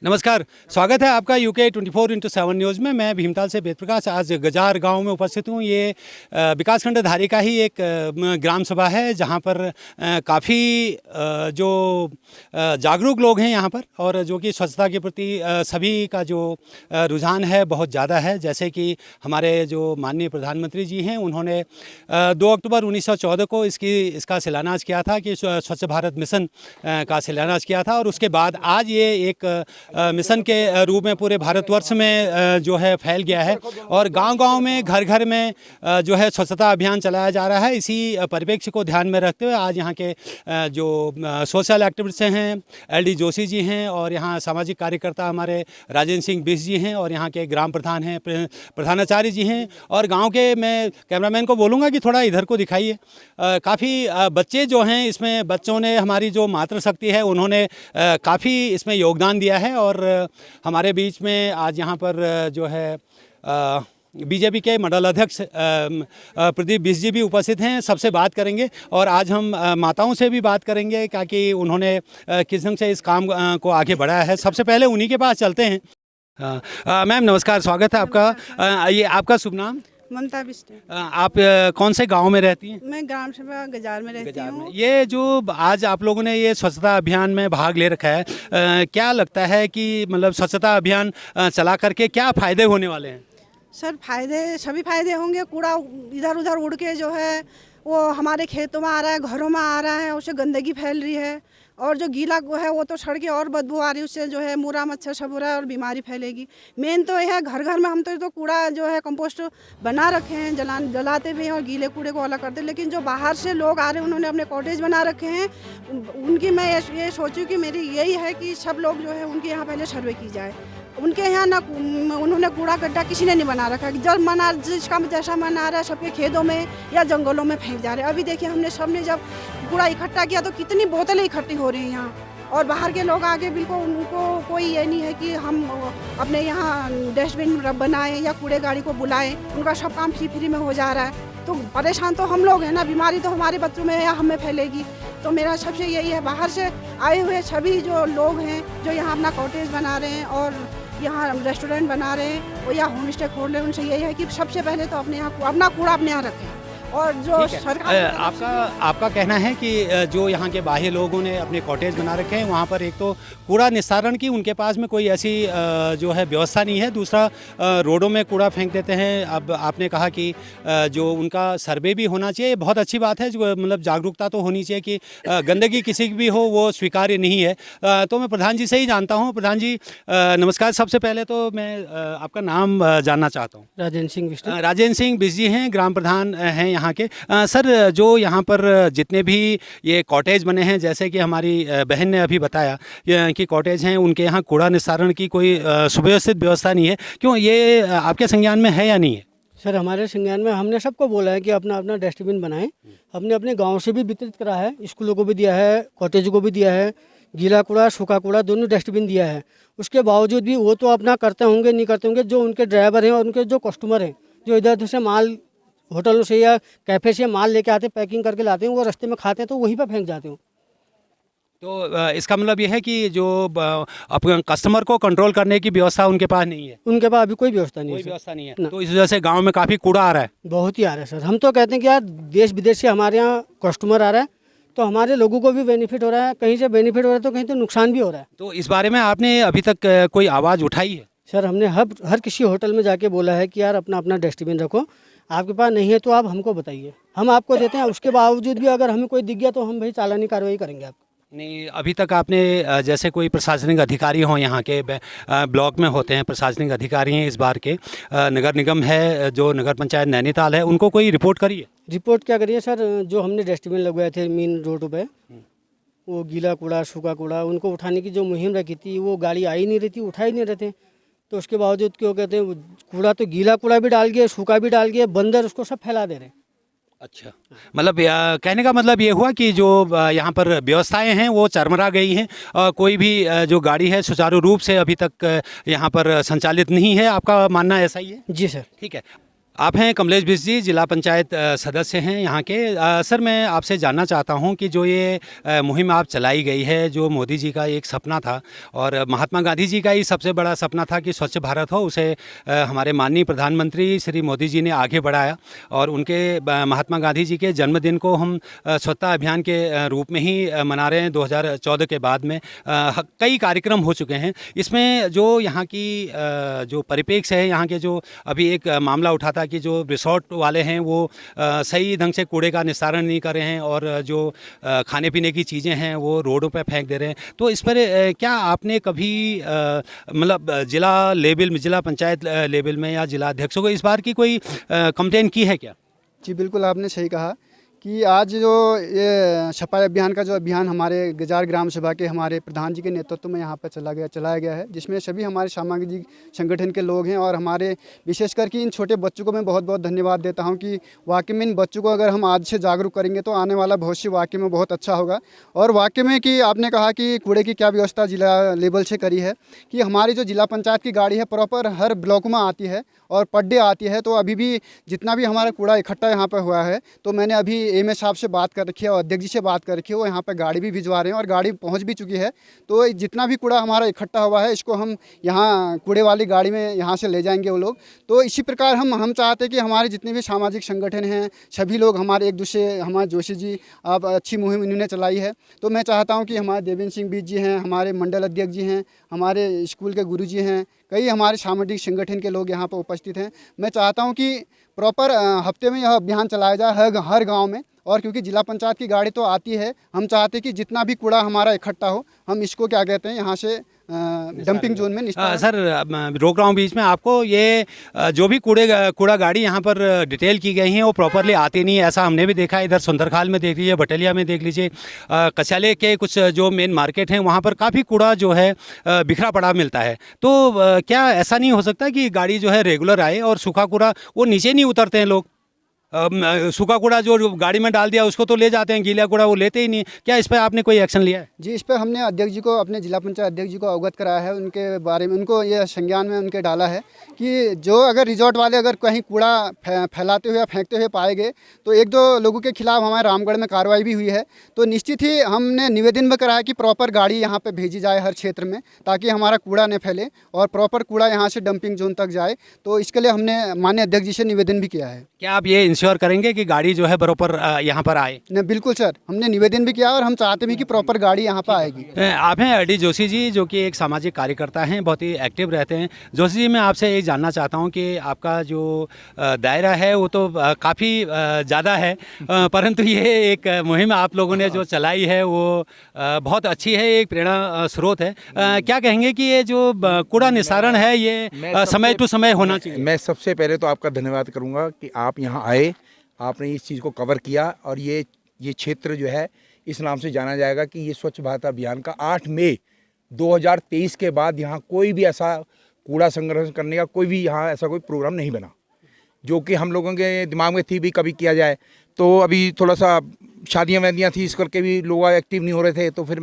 नमस्कार, स्वागत है आपका यूके 24x7 न्यूज़ में। मैं भीमताल से वेद प्रकाश आज गजार गांव में उपस्थित हूं। ये विकासखंड धारी का ही एक ग्राम सभा है जहां पर काफ़ी जो जागरूक लोग हैं यहाँ पर, और जो कि स्वच्छता के प्रति सभी का जो रुझान है बहुत ज़्यादा है। जैसे कि हमारे जो माननीय प्रधानमंत्री जी हैं, उन्होंने 2 अक्टूबर 1914 को इसका शिलान्यास किया था कि स्वच्छ भारत मिशन का शिलान्यास किया था, और उसके बाद आज ये एक मिशन के रूप में पूरे भारतवर्ष में जो है फैल गया है, और गांव-गांव में घर घर में जो है स्वच्छता अभियान चलाया जा रहा है। इसी परिप्रेक्ष्य को ध्यान में रखते हुए आज यहाँ के जो सोशल एक्टिविस्ट हैं, एलडी जोशी जी हैं, और यहाँ सामाजिक कार्यकर्ता हमारे राजेंद्र सिंह बिष्ट जी हैं, और यहाँ के ग्राम प्रधान हैं, प्रधानाचार्य जी हैं, और गाँव के मैं कैमरामैन को बोलूँगा कि थोड़ा इधर को दिखाइए। काफ़ी बच्चे जो हैं, इसमें बच्चों ने, हमारी जो मातृशक्ति है, उन्होंने काफ़ी इसमें योगदान दिया है। और हमारे बीच में आज यहाँ पर जो है बीजेपी के मंडल अध्यक्ष प्रदीप बिष्ट जी भी उपस्थित हैं। सबसे बात करेंगे, और आज हम माताओं से भी बात करेंगे कि उन्होंने किस ढंग से इस काम को आगे बढ़ाया है। सबसे पहले उन्हीं के पास चलते हैं। मैम नमस्कार, स्वागत है आपका। ये आपका शुभ नाम? ममता बिष्ट। आप कौन से गांव में रहती हैं? मैं ग्राम सभा गजार में रहती हूँ। ये जो आज आप लोगों ने ये स्वच्छता अभियान में भाग ले रखा है, क्या लगता है कि मतलब स्वच्छता अभियान चला करके क्या फ़ायदे होने वाले हैं? सर सभी फायदे होंगे। कूड़ा इधर उधर उड़ के जो है वो हमारे खेतों में आ रहा है, घरों में आ रहा है, उससे गंदगी फैल रही है, और जो गीला है वो तो सड़के और बदबू आ रही है, उससे जो है मुरा मच्छर सब हो रहा है और बीमारी फैलेगी। मेन तो यह है घर घर में हम तो कूड़ा जो है कंपोस्ट बना रखे हैं, जलाते भी हैं और गीले कूड़े को अलग करते हैं। लेकिन जो बाहर से लोग आ रहे हैं, उन्होंने अपने कॉटेज बना रखे हैं, उनकी मैं ये सोचूं कि मेरी यही है कि सब लोग जो है उनके यहाँ पहले सर्वे की जाए। उनके यहाँ ना उन्होंने कूड़ा गड्ढा किसी ने नहीं बना रखा है। जब मना जिसका जैसा मन आ रहा है सबके खेतों में या जंगलों में फेंक जा रहे हैं। अभी देखिए हमने सबने जब कूड़ा इकट्ठा किया तो कितनी बोतलें इकट्ठी हो रही हैं यहाँ, और बाहर के लोग आगे बिल्कुल उनको कोई ये नहीं है कि हम अपने यहाँ डस्टबिन बनाएं या कूड़े गाड़ी को बुलाएं। उनका सब काम फ्री में हो जा रहा है। तो परेशान तो हम लोग हैं ना, बीमारी तो हमारे बच्चों में या हमें फैलेगी। तो मेरा सबसे यही है, बाहर से आए हुए सभी जो लोग हैं जो यहाँ अपना कॉटेज बना रहे हैं और यहाँ रेस्टोरेंट बना रहे हैं या होम स्टे खोल रहे हैं, उनसे यही है कि सबसे पहले तो अपने यहाँ अपना कूड़ा अपने यहाँ रखें। और जो सरकार आपका कहना है कि जो यहाँ के बाह्य लोगों ने अपने कॉटेज बना रखे हैं, वहाँ पर एक तो कूड़ा निस्तारण की उनके पास में कोई ऐसी जो है व्यवस्था नहीं है, दूसरा रोडों में कूड़ा फेंक देते हैं। अब आपने कहा कि जो उनका सर्वे भी होना चाहिए, बहुत अच्छी बात है। जो मतलब जागरूकता तो होनी चाहिए कि गंदगी किसी की भी हो वो स्वीकार्य नहीं है। तो मैं प्रधान जी से ही जानता हूँ। प्रधान जी नमस्कार। सबसे पहले तो मैं आपका नाम जानना चाहता हूँ। राजेंद्र सिंह बिष्ट। राजेंद्र सिंह बिष्ट जी हैं, ग्राम प्रधान हैं यहाँ के। सर, जो यहाँ पर जितने भी ये कॉटेज बने हैं, जैसे कि हमारी बहन ने अभी बताया कि कॉटेज हैं, उनके यहाँ कूड़ा निस्तारण की कोई सुव्यवस्थित व्यवस्था नहीं है, क्यों ये आपके संज्ञान में है या नहीं है? सर, हमारे संज्ञान में हमने सबको बोला है कि अपना अपना डस्टबिन बनाएं। हमने अपने गांव से भी वितरित करा है, स्कूलों को भी दिया है, कॉटेज को भी दिया है, गीला कूड़ा सूखा कूड़ा दोनों डस्टबिन दिया है। उसके बावजूद भी वो तो अपना करते होंगे नहीं करते होंगे, जो उनके ड्राइवर हैं और उनके जो कस्टमर हैं, जो इधर उधर से माल होटलों से या कैफ़े से माल लेके आते, पैकिंग करके लाते हैं, वो रास्ते में खाते हैं तो वहीं पर फेंक जाते हैं। तो इसका मतलब ये है कि जो अपने कस्टमर को कंट्रोल करने की व्यवस्था उनके पास नहीं है? उनके पास अभी कोई व्यवस्था नहीं है। कोई व्यवस्था नहीं है। तो इस वजह से गांव में काफ़ी कूड़ा आ रहा है। बहुत ही आ रहा है सर। हम तो कहते हैं कि यार देश विदेश से हमारे यहाँ कस्टमर आ रहा है, तो हमारे लोगों को भी बेनिफिट हो रहा है। कहीं से बेनिफिट हो रहा है तो कहीं तो नुकसान भी हो रहा है। तो इस बारे में आपने अभी तक कोई आवाज़ उठाई है? सर, हमने हर किसी होटल में जाके बोला है कि यार अपना अपना डस्टबिन रखो, आपके पास नहीं है तो आप हमको बताइए, हम आपको देते हैं। उसके बावजूद भी अगर हमें कोई दिख गया तो हम भाई चालानी कार्रवाई करेंगे आपको। नहीं, अभी तक आपने जैसे कोई प्रशासनिक अधिकारी हों, यहाँ के ब्लॉक में होते हैं प्रशासनिक अधिकारी हैं, इस बार के नगर निगम है, जो नगर पंचायत नैनीताल है, उनको कोई रिपोर्ट करी है? रिपोर्ट क्या करिए सर, जो हमने डस्टबिन लगवाए थे मेन रोड पे, वो गीला कूड़ा सूखा कूड़ा उनको उठाने की जो मुहिम रखी थी, वो गाड़ी आई नहीं रही थी, उठा ही नहीं रहे थे। तो उसके बावजूद क्यों कहते हैं, कूड़ा तो गीला कूड़ा भी डाल के सूखा भी डाल के बंदर उसको सब फैला दे रहे हैं। अच्छा, मतलब कहने का मतलब ये हुआ कि जो यहाँ पर व्यवस्थाएं हैं वो चरमरा गई हैं, कोई भी जो गाड़ी है सुचारू रूप से अभी तक यहाँ पर संचालित नहीं है। आपका मानना ऐसा ही है? जी सर। ठीक है। आप हैं कमलेश बिष्ट जी, जिला पंचायत सदस्य हैं यहाँ के। सर, मैं आपसे जानना चाहता हूँ कि जो ये मुहिम आप चलाई गई है, जो मोदी जी का एक सपना था और महात्मा गांधी जी का ही सबसे बड़ा सपना था कि स्वच्छ भारत हो, उसे हमारे माननीय प्रधानमंत्री श्री मोदी जी ने आगे बढ़ाया और उनके महात्मा गांधी जी के जन्मदिन को हम स्वच्छता अभियान के रूप में ही मना रहे हैं। 2014 के बाद में कई कार्यक्रम हो चुके हैं। इसमें जो यहाँ की जो परिप्रेक्ष्य है, यहाँ के जो अभी एक मामला उठा था कि जो रिसोर्ट वाले हैं वो सही ढंग से कूड़े का निस्तारण नहीं कर रहे हैं और जो खाने पीने की चीज़ें हैं वो रोडों पर फेंक दे रहे हैं। तो इस पर क्या आपने कभी मतलब जिला लेवल में, जिला पंचायत लेवल में या जिला अध्यक्षों को इस बार की कोई कंप्लेन की है क्या? जी बिल्कुल, आपने सही कहा कि आज जो ये सफाई अभियान का जो अभियान हमारे गजार ग्राम सभा के हमारे प्रधान जी के नेतृत्व में यहाँ पर चलाया गया है, जिसमें सभी हमारे सामाजिक संगठन के लोग हैं और हमारे विशेषकर कि इन छोटे बच्चों को मैं बहुत बहुत धन्यवाद देता हूँ कि वाकई में इन बच्चों को अगर हम आज से जागरूक करेंगे तो आने वाला भविष्य वाकई में बहुत अच्छा होगा। और वाकई में कि आपने कहा कि कूड़े की क्या व्यवस्था जिला लेवल से करी है कि हमारी जो जिला पंचायत की गाड़ी है प्रॉपर हर ब्लॉक में आती है और पर डे आती है। तो अभी भी जितना भी हमारा कूड़ा इकट्ठा यहाँ पर हुआ है, तो मैंने अभी एमएस साहब से बात कर रखी है और अध्यक्ष जी से बात कर रखी है, वो यहाँ पे गाड़ी भी भिजवा रहे हैं और गाड़ी पहुँच भी चुकी है। तो जितना भी कूड़ा हमारा इकट्ठा हुआ है इसको हम यहाँ कूड़े वाली गाड़ी में यहाँ से ले जाएंगे वो लोग। तो इसी प्रकार हम चाहते हैं कि हमारे जितने भी सामाजिक संगठन हैं सभी लोग हमारे एक दूसरे, हमारे जोशी जी आप अच्छी मुहिम इन्होंने चलाई है। तो मैं चाहता हूँ कि हमारे देवेंद्र सिंह बीज जी हैं, हमारे मंडल अध्यक्ष जी हैं, हमारे स्कूल के गुरु जी हैं, कई हमारे सामाजिक संगठन के लोग यहाँ पर उपस्थित हैं। मैं चाहता हूँ कि प्रॉपर हफ्ते में यह अभियान चलाया जाए हर गांव में। और क्योंकि जिला पंचायत की गाड़ी तो आती है, हम चाहते हैं कि जितना भी कूड़ा हमारा इकट्ठा हो हम इसको क्या कहते हैं यहाँ से डंपिंग जोन में निस्तारण। सर, रोक रहा हूँ बीच में आपको, ये जो भी कूड़ा गाड़ी यहाँ पर डिटेल की गई हैं वो प्रॉपरली आती नहीं है। ऐसा हमने भी देखा है, इधर सुंदरखाल में देख लीजिए, बटलिया में देख लीजिए, कचाले के कुछ जो मेन मार्केट हैं वहाँ पर काफ़ी कूड़ा जो है बिखरा पड़ा मिलता है। तो क्या ऐसा नहीं हो सकता कि गाड़ी जो है रेगुलर आए और सूखा कूड़ा वो नीचे नहीं उतरते हैं लोग? सूखा कूड़ा जो गाड़ी में डाल दिया उसको तो ले जाते हैं, गीला कूड़ा वो लेते ही नहीं। क्या इस पर आपने कोई एक्शन लिया है? जी, इस पर हमने अध्यक्ष जी को, अपने जिला पंचायत अध्यक्ष जी को अवगत कराया है, उनके बारे में उनको ये संज्ञान में उनके डाला है कि जो अगर रिजॉर्ट वाले अगर कहीं कूड़ा फैलाते हुए या फेंकते हुए पाए गए तो 1-2 लोगों के खिलाफ हमारे रामगढ़ में कार्रवाई भी हुई है। तो निश्चित ही हमने निवेदन भी कराया कि प्रॉपर गाड़ी यहाँ पर भेजी जाए हर क्षेत्र में, ताकि हमारा कूड़ा न फैले और प्रॉपर कूड़ा यहाँ से डंपिंग जोन तक जाए। तो इसके लिए हमने माननीय अध्यक्ष जी से निवेदन भी किया है। क्या आप ये इंश्योर करेंगे कि गाड़ी जो है बराबर यहाँ पर आए? नहीं, बिल्कुल सर, हमने निवेदन भी किया और हम चाहते भी कि प्रॉपर गाड़ी यहाँ पर आएगी। आप हैं अडी जोशी जी, जो कि एक सामाजिक कार्यकर्ता हैं, बहुत ही एक्टिव रहते हैं। जोशी जी, मैं आपसे ये जानना चाहता हूँ कि आपका जो दायरा है वो तो काफ़ी ज़्यादा है, परंतु ये एक मुहिम आप लोगों ने जो चलाई है वो बहुत अच्छी है, एक प्रेरणा स्रोत है। क्या कहेंगे कि ये जो कूड़ा निस्तारण है ये समय टू समय होना चाहिए? मैं सबसे पहले तो आपका धन्यवाद करूंगा कि आप यहाँ आए, आपने इस चीज़ को कवर किया और ये क्षेत्र जो है इस नाम से जाना जाएगा कि ये स्वच्छ भारत अभियान का 8 मई 2023 के बाद यहाँ कोई भी ऐसा कूड़ा संग्रहण करने का कोई भी यहाँ ऐसा कोई प्रोग्राम नहीं बना, जो कि हम लोगों के दिमाग में थी भी कभी किया जाए। तो अभी थोड़ा सा शादियाँ वादियाँ थी, इस करके भी लोग एक्टिव नहीं हो रहे थे, तो फिर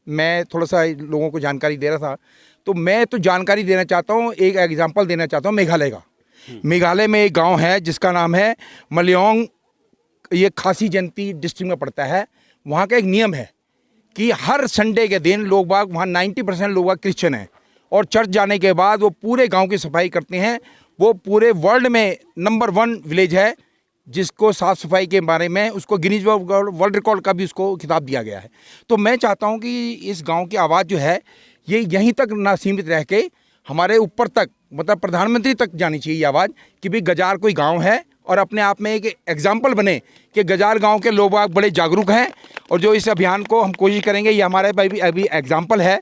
मैं थोड़ा सा लोगों को जानकारी दे रहा था। तो मैं तो जानकारी देना चाहता हूँ, एक एग्जाम्पल देना चाहता हूँ मेघालय का। मेघालय में एक गांव है जिसका नाम है मलयोंग, ये खासी जनती डिस्ट्रिक्ट में पड़ता है। वहाँ का एक नियम है कि हर संडे के दिन लोग बाग, वहाँ 90% लोग बाग क्रिश्चियन हैं, और चर्च जाने के बाद वो पूरे गांव की सफाई करते हैं। वो पूरे वर्ल्ड में नंबर 1 विलेज है जिसको साफ़ सफाई के बारे में उसको गिनीज वर्ल्ड रिकॉर्ड का भी उसको खिताब दिया गया है। तो मैं चाहता हूँ कि इस गाँव की आवाज़ जो है ये यहीं तक ना सीमित रह के हमारे ऊपर तक, मतलब प्रधानमंत्री तक जानी चाहिए ये आवाज़ कि भाई गजार कोई गांव है और अपने आप में एक एग्जाम्पल बने कि गजार गांव के लोग बड़े जागरूक हैं। और जो इस अभियान को हम कोशिश करेंगे, ये हमारे अभी एग्जाम्पल है,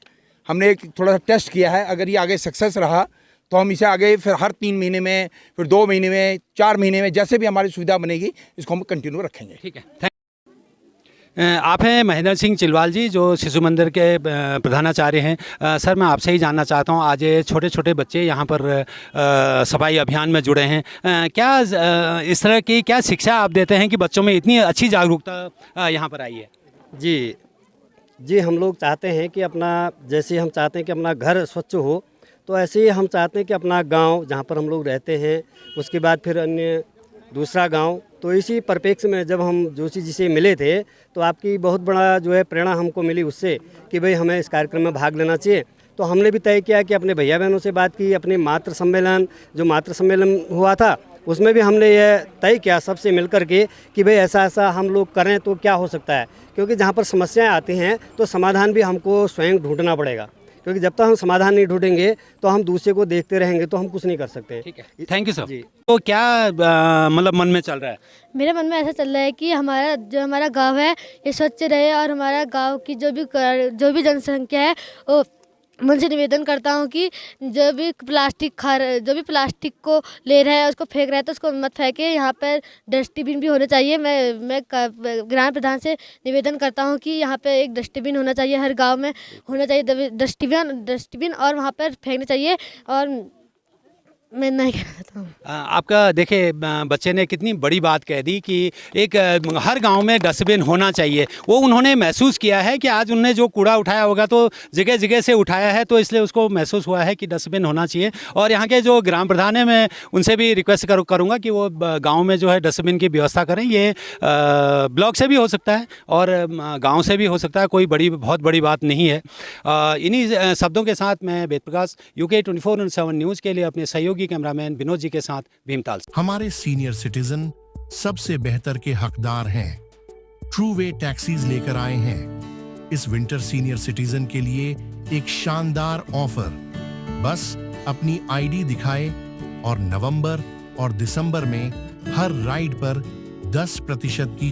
हमने एक थोड़ा सा टेस्ट किया है। अगर ये आगे सक्सेस रहा तो हम इसे आगे फिर हर 3 महीने में, फिर 2 महीने में, 4 महीने में, जैसे भी हमारी सुविधा बनेगी इसको हम कंटिन्यू रखेंगे। ठीक है। आप हैं महेंद्र सिंह चिलवाल जी, जो शिशु मंदिर के प्रधानाचार्य हैं। सर, मैं आपसे ही जानना चाहता हूं, आज ये छोटे छोटे बच्चे यहाँ पर सफाई अभियान में जुड़े हैं, क्या इस तरह की क्या शिक्षा आप देते हैं कि बच्चों में इतनी अच्छी जागरूकता यहाँ पर आई है? जी, हम लोग चाहते हैं कि अपना, जैसे हम चाहते हैं कि अपना घर स्वच्छ हो, तो ऐसे ही हम चाहते हैं कि अपना गांव जहां पर हम लोग रहते हैं, उसके बाद फिर अन्य दूसरा गांव, तो इसी परिप्रेक्ष्य में जब हम जोशी जी से मिले थे तो आपकी बहुत बड़ा जो है प्रेरणा हमको मिली उससे कि भाई हमें इस कार्यक्रम में भाग लेना चाहिए। तो हमने भी तय किया कि अपने भैया बहनों से बात की, अपने मातृ सम्मेलन हुआ था उसमें भी हमने ये तय किया सबसे मिल कर के कि भाई ऐसा ऐसा हम लोग करें तो क्या हो सकता है, क्योंकि जहाँ पर समस्याएं आती हैं तो समाधान भी हमको स्वयं ढूंढना पड़ेगा, क्योंकि जब तक हम समाधान नहीं ढूंढेंगे तो हम दूसरे को देखते रहेंगे तो हम कुछ नहीं कर सकते। ठीक है, थैंक यू सर। जी। तो क्या मतलब मन में चल रहा है? मेरे मन में ऐसा चल रहा है कि हमारा गांव है ये स्वच्छ रहे, और हमारा गांव की जो भी जनसंख्या है वो मैं उनसे निवेदन करता हूँ कि जो भी प्लास्टिक को ले रहा है उसको फेंक रहा है तो उसको मत फेंके। यहाँ पर डस्टबिन भी होने चाहिए। मैं ग्राम प्रधान से निवेदन करता हूँ कि यहाँ पे एक डस्टबिन होना चाहिए, हर गांव में होना चाहिए डस्टबिन और वहाँ पर फेंकना चाहिए। और मैं नहीं कहना चाहता हूँ। आपका देखिए बच्चे ने कितनी बड़ी बात कह दी कि एक हर गांव में डस्टबिन होना चाहिए। वो उन्होंने महसूस किया है कि आज उनने जो कूड़ा उठाया होगा तो जगह जगह से उठाया है, तो इसलिए उसको महसूस हुआ है कि डस्टबिन होना चाहिए। और यहाँ के जो ग्राम प्रधान हैं मैं उनसे भी रिक्वेस्ट करूँगा कि वो गाँव में जो है डस्टबिन की व्यवस्था करें। ये ब्लॉक से भी हो सकता है और गाँव से भी हो सकता है, कोई बहुत बड़ी बात नहीं है। इन्हीं शब्दों के साथ मैं वेद प्रकाश UK 24/7 न्यूज़ के लिए अपने सहयोगी कैमरामैन विनोद जी के साथ भीमताल से। हमारे सीनियर सिटीजन सबसे बेहतर के हकदार हैं। ट्रू वे टैक्सीज लेकर आए हैं इस विंटर सीनियर सिटीजन के लिए एक शानदार ऑफर। बस अपनी ID दिखाए और नवंबर और दिसंबर में हर राइड पर 10% की